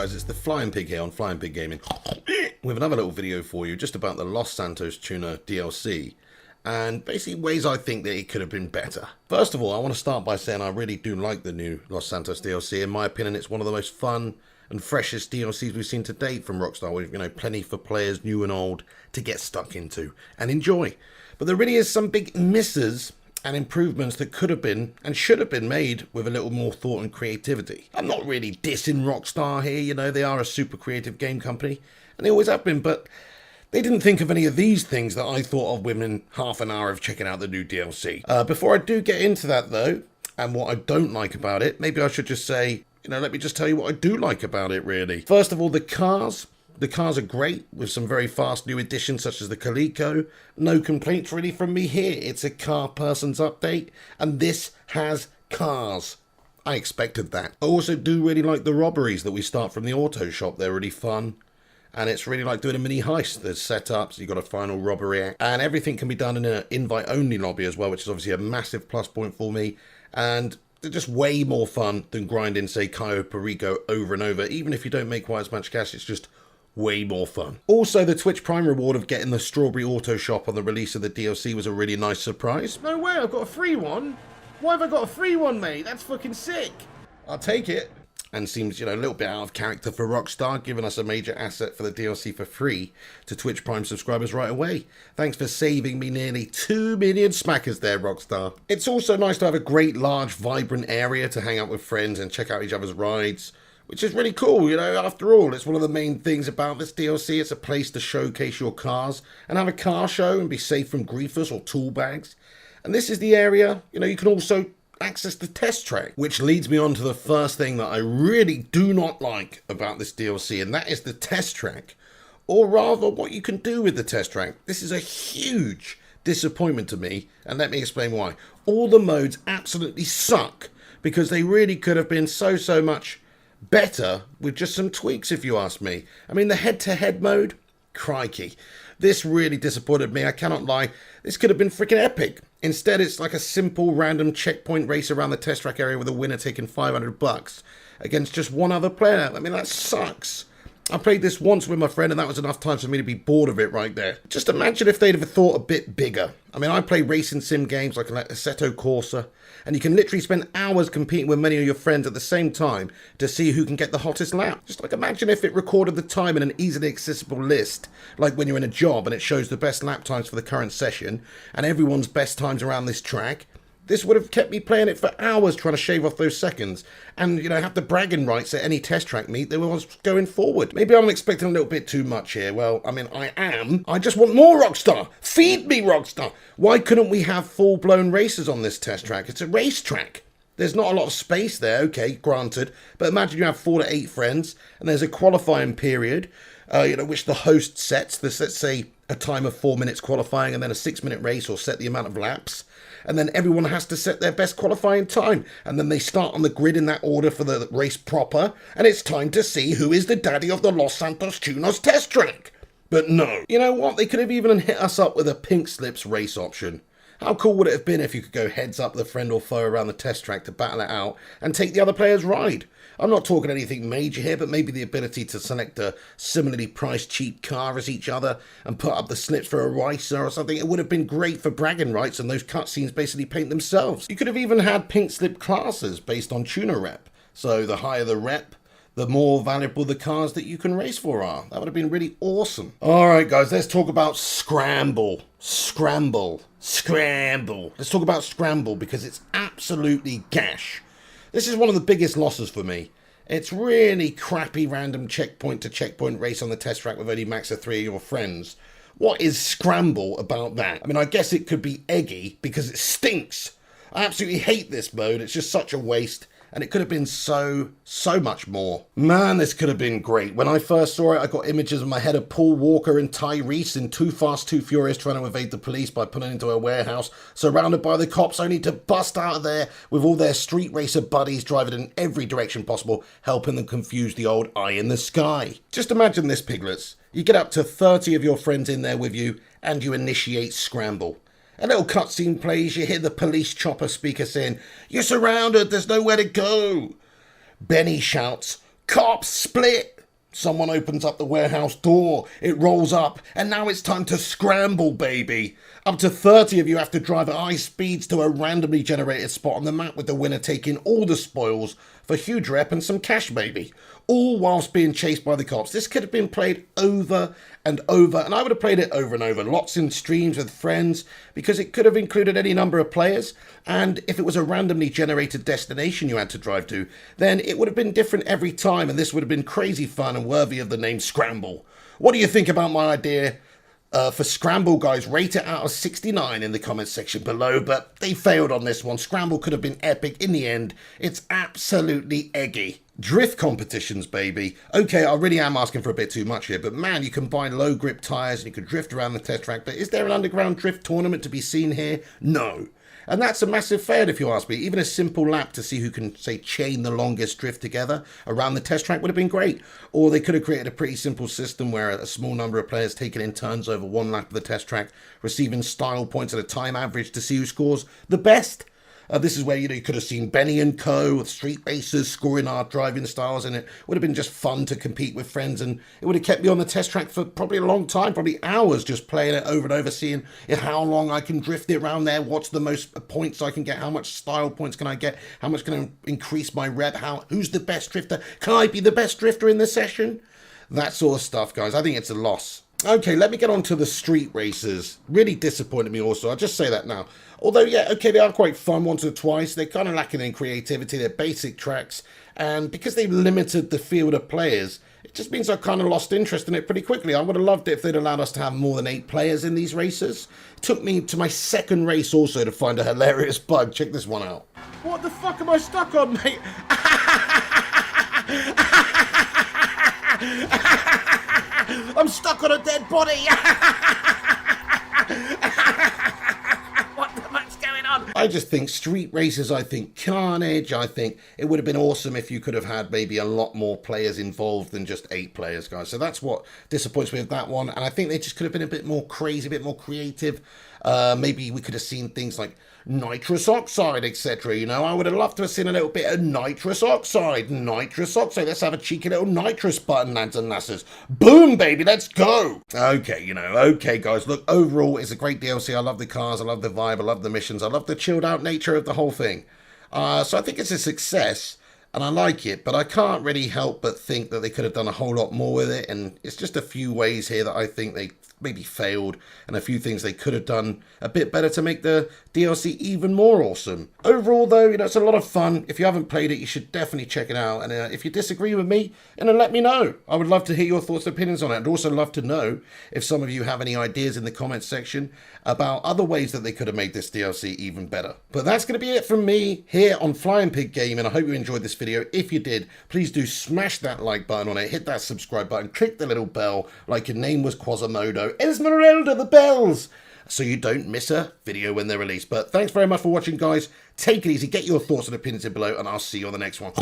guys, it's the Flying Pig here on Flying Pig Gaming with another little video for you just about the Los Santos Tuna DLC and basically ways I think that it could have been better. First of all, I want to start by saying I really do like the new Los Santos DLC. In my opinion, it's one of the most fun and freshest DLCs we've seen to date from Rockstar, with, plenty for players new and old to get stuck into and enjoy. But there really is some big misses and improvements that could have been and should have been made with a little more thought and creativity. I'm not really dissing Rockstar here, they are a super creative game company, and they always have been, but they didn't think of any of these things that I thought of within half an hour of checking out the new DLC. Before I do get into that though, and what I don't like about it, maybe I should just say, let me just tell you what I do like about it really. First of all, the cars. The cars are great, with some very fast new additions such as the Calico. No complaints really from me here. It's a car person's update, and this has cars. I expected that. I also do really like the robberies that we start from the auto shop. They're really fun, and it's really like doing a mini heist. There's setups, you've got a final robbery act, and everything can be done in an invite-only lobby as well, which is obviously a massive plus point for me, and they're just way more fun than grinding, say, Cayo Perico over and over. Even if you don't make quite as much cash, it's just way more fun. Also, the Twitch Prime reward of getting the Strawberry Auto Shop on the release of the DLC was a really nice surprise. No way, I've got a free one? Why have I got a free one, mate? That's fucking sick. I'll take it. And seems, a little bit out of character for Rockstar, giving us a major asset for the DLC for free to Twitch Prime subscribers right away. Thanks for saving me nearly 2 million smackers there, Rockstar. It's also nice to have a great, large, vibrant area to hang out with friends and check out each other's rides, which is really cool, after all, it's one of the main things about this DLC. It's a place to showcase your cars and have a car show and be safe from griefers or tool bags. And this is the area, you can also access the test track, which leads me on to the first thing that I really do not like about this DLC, and that is the test track, or rather what you can do with the test track. This is a huge disappointment to me, and let me explain why. All the modes absolutely suck, because they really could have been so much better with just some tweaks, if you ask me. I mean, the head-to-head mode, crikey, this really disappointed me. I cannot lie. This could have been freaking epic. Instead, it's like a simple random checkpoint race around the test track area with a winner taking $500 against just one other player. I mean, that sucks. I played this once with my friend, and that was enough time for me to be bored of it right there. Just imagine if they'd have thought a bit bigger. I mean, I play racing sim games like Assetto Corsa, and you can literally spend hours competing with many of your friends at the same time to see who can get the hottest lap. Just imagine if it recorded the time in an easily accessible list, like when you're in a job and it shows the best lap times for the current session and everyone's best times around this track. This would have kept me playing it for hours trying to shave off those seconds and, have the bragging rights at any test track meet that was going forward. Maybe I'm expecting a little bit too much here. Well, I mean, I am. I just want more Rockstar. Feed me, Rockstar. Why couldn't we have full-blown races on this test track? It's a racetrack. There's not a lot of space there, okay, granted. But imagine you have 4 to 8 friends and there's a qualifying period, which the host sets. Let's say a time of 4 minutes qualifying and then a 6-minute race, or set the amount of laps. And then everyone has to set their best qualifying time. And then they start on the grid in that order for the race proper. And it's time to see who is the daddy of the Los Santos Tunas test track. But no. You know what? They could have even hit us up with a pink slips race option. How cool would it have been if you could go heads up the friend or foe around the test track to battle it out and take the other player's ride? I'm not talking anything major here, but maybe the ability to select a similarly priced cheap car as each other and put up the slips for a racer or something. It would have been great for bragging rights, and those cutscenes basically paint themselves. You could have even had pink slip classes based on tuner rep. So the higher the rep, the more valuable the cars that you can race for are. That would have been really awesome. All right, guys, let's talk about Scramble. Scramble. Let's talk about Scramble because it's absolutely gash. This is one of the biggest losses for me. It's really crappy random checkpoint to checkpoint race on the test track with only max of 3 of your friends. What is Scramble about that? I mean, I guess it could be eggy because it stinks. I absolutely hate this mode. It's just such a waste. And it could have been so much more. Man, this could have been great. When I first saw it, I got images in my head of Paul Walker and Tyrese in Too Fast, Too Furious trying to evade the police by pulling into a warehouse, surrounded by the cops, only to bust out of there with all their street racer buddies driving in every direction possible, helping them confuse the old eye in the sky. Just imagine this, piglets. You get up to 30 of your friends in there with you, and you initiate Scramble. A little cutscene plays, you hear the police chopper speaker saying, "You're surrounded, there's nowhere to go." Benny shouts, Cops split. Someone opens up the warehouse door, it rolls up, and now it's time to scramble, baby. Up to 30 of you have to drive at high speeds to a randomly generated spot on the map, with the winner taking all the spoils for huge rep and some cash, baby. All whilst being chased by the cops. This could have been played over and over, and I would have played it over and over, lots in streams with friends, because it could have included any number of players, and if it was a randomly generated destination you had to drive to, then it would have been different every time, and this would have been crazy fun and worthy of the name Scramble. What do you think about my idea for Scramble, guys? Rate it out of 69 in the comments section below, but they failed on this one. Scramble could have been epic. In the end, it's absolutely eggy. Drift competitions, baby. Okay, I really am asking for a bit too much here, but man, you can buy low grip tyres and you can drift around the test track, but is there an underground drift tournament to be seen here? No. And that's a massive fail if you ask me. Even a simple lap to see who can, say, chain the longest drift together around the test track would have been great. Or they could have created a pretty simple system where a small number of players taking in turns over one lap of the test track, receiving style points at a time average to see who scores the best. This is where, you could have seen Benny and Co. with street racers scoring our driving styles, and it would have been just fun to compete with friends, and it would have kept me on the test track for probably a long time, probably hours, just playing it over and over, seeing how long I can drift it around there, what's the most points I can get, how much style points can I get, how much can I increase my rep, who's the best drifter, can I be the best drifter in the session? That sort of stuff, guys. I think it's a loss. Okay, let me get on to the street races. Really disappointed me also, I'll just say that now. Although, yeah, okay, they are quite fun once or twice. They're kind of lacking in creativity. They're basic tracks. And because they've limited the field of players, it just means I kind of lost interest in it pretty quickly. I would have loved it if they'd allowed us to have more than 8 players in these races. It took me to my second race also to find a hilarious bug. Check this one out. What the fuck am I stuck on, mate? I'm stuck on a dead body. What the fuck's going on? I just think street races, I think carnage. I think it would have been awesome if you could have had maybe a lot more players involved than just 8 players, guys. So that's what disappoints me with that one. And I think they just could have been a bit more crazy, a bit more creative. Maybe we could have seen things like nitrous oxide, etc. I would have loved to have seen a little bit of nitrous oxide. Let's have a cheeky little nitrous button, lads and lasses. Boom, baby, let's go. Okay, okay, guys. Look, overall, it's a great DLC. I love the cars, I love the vibe, I love the missions, I love the chilled out nature of the whole thing. So I think it's a success. And I like it, but I can't really help but think that they could have done a whole lot more with it. And it's just a few ways here that I think they maybe failed, and a few things they could have done a bit better to make the DLC even more awesome. Overall, though, it's a lot of fun. If you haven't played it, you should definitely check it out. And if you disagree with me, let me know. I would love to hear your thoughts and opinions on it. I'd also love to know if some of you have any ideas in the comments section about other ways that they could have made this DLC even better. But that's going to be it from me here on Flying Pig Gaming. I hope you enjoyed this video. If you did, please do smash that like button on it, hit that subscribe button, click the little bell like your name was Quasimodo. Esmeralda the bells, so you don't miss a video when they're released. But thanks very much for watching, guys. Take it easy, get your thoughts and opinions in below, and I'll see you on the next one.